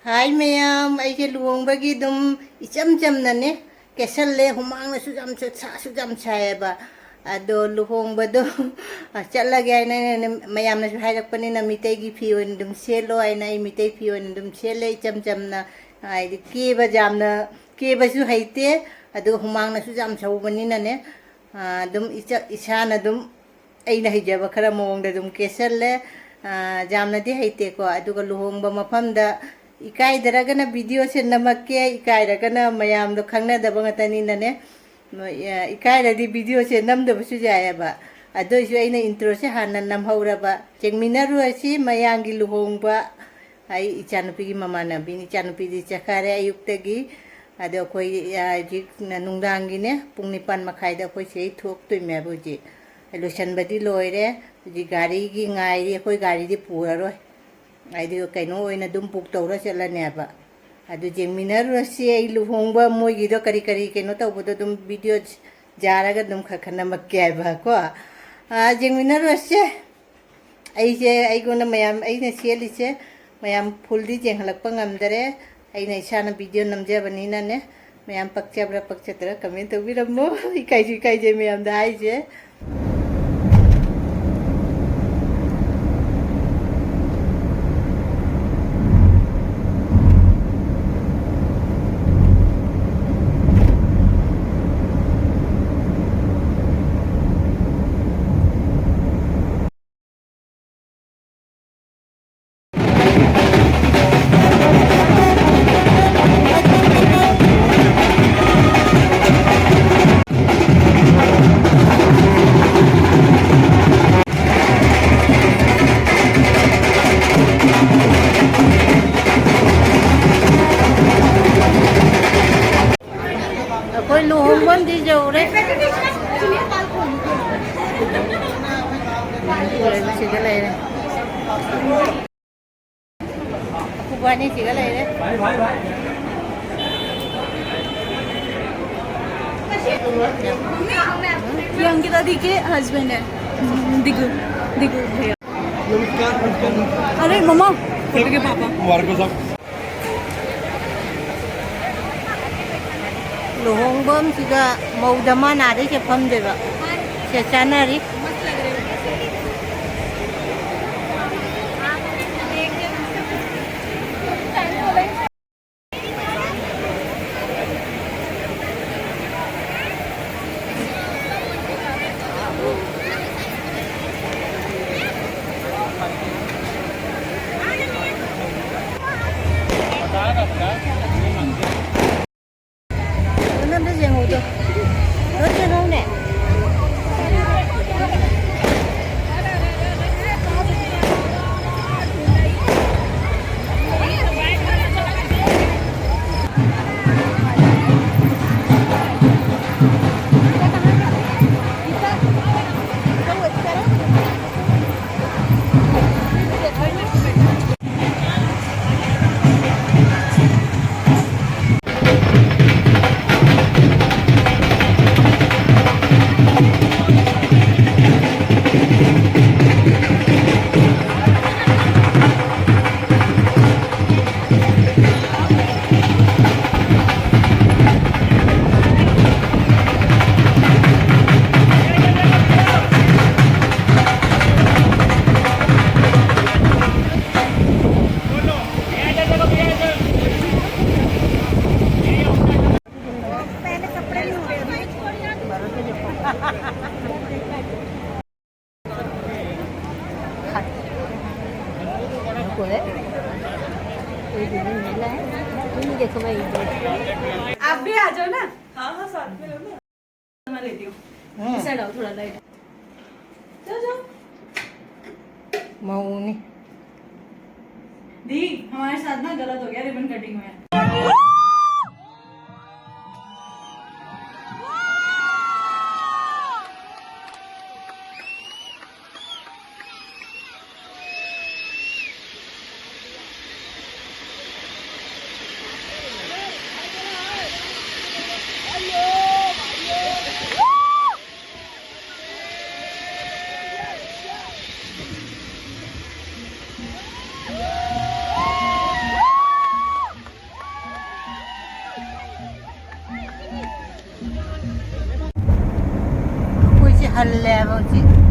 hi ma'am अꯩꯁꯦ ꯂꯨꯍꯣꯡꯕꯒꯤ ꯑꯗꯨꯝ इचम चमनने केसल्ले हुमांगनसु जाम सासु जाम सायेबा अदो लुहोंबदो चलगे आइना मयामनसु हाइरकपनिना मितैगी फी ओइन दुम सेलो आइना आई मितै फी ओइन दुम सेले इचम चमना आइदि केबा जामना केबसु हैते अदो हुमांगनसु जाम सौबनिनाने दुम इसाना दुम अइना हिजबा खरा मोंगदा दुम केसल्ले जामनादि हैतेको अदुगा लुहोंबा मफमदा इकाइदरगना वीडियो से नमके इकाइरगना मयामदो खंगनदबा ngataninane इकाइरदि वीडियो से नमदबसु जायबा अदोइसु अइना इंट्रो से हाना नमहौरबा चेंगमिनरु असि मयांगी लुहोंबा आई इचानुपीगी ममानबी इचानुपीदि चखारे अयुक्तगी अदो कोई जिक नुंगदांगिने पुंग 9 मखाइदा कोई से थोक्तोइमे बुजी लोसनबदी लोइरे जी गाड़ी की ngairi कोई गाड़ी दि पुररोय आइदि कइनो ओइना दुम पुक तौरा चलनेबा अदु जेमिनरसे आई लुहोंबा मोइगिदो करी करी कइनो तौबदो दुम वीडियो जारागा दुम खखना मक्केबा को जेमिनरसे आइजे आइगोना मयाम आइने सेलिसे मयाम फुलदि जेंहलकपा ngamdare आइना इसाना वीडियो नमजेबनिनाने मयाम पक्चब्रा पक्चतरा कमेंट तौबिरमो इकाइजु इकाइजे मयाम दा आइजे कोई लुहोंबन दी जौरे सिगा लेरे कुबानी सिगा लेरे ये अंकिता दी के हस्बैंड है दिगु दिगु भैया अरे मम्मा फुल के पापा लुहोंबम सिगा मौदमा नारे के फम देबा से चानारी आप भी आ जाओ ना हाँ हाँ साथ में लो ना मैं लेती हूँ इस साइड आओ थोड़ा लाइट जाओ जाओ मौनी दी हमारे साथ ना गलत हो गया रिबन कटिंग में हल्ल्या भाऊची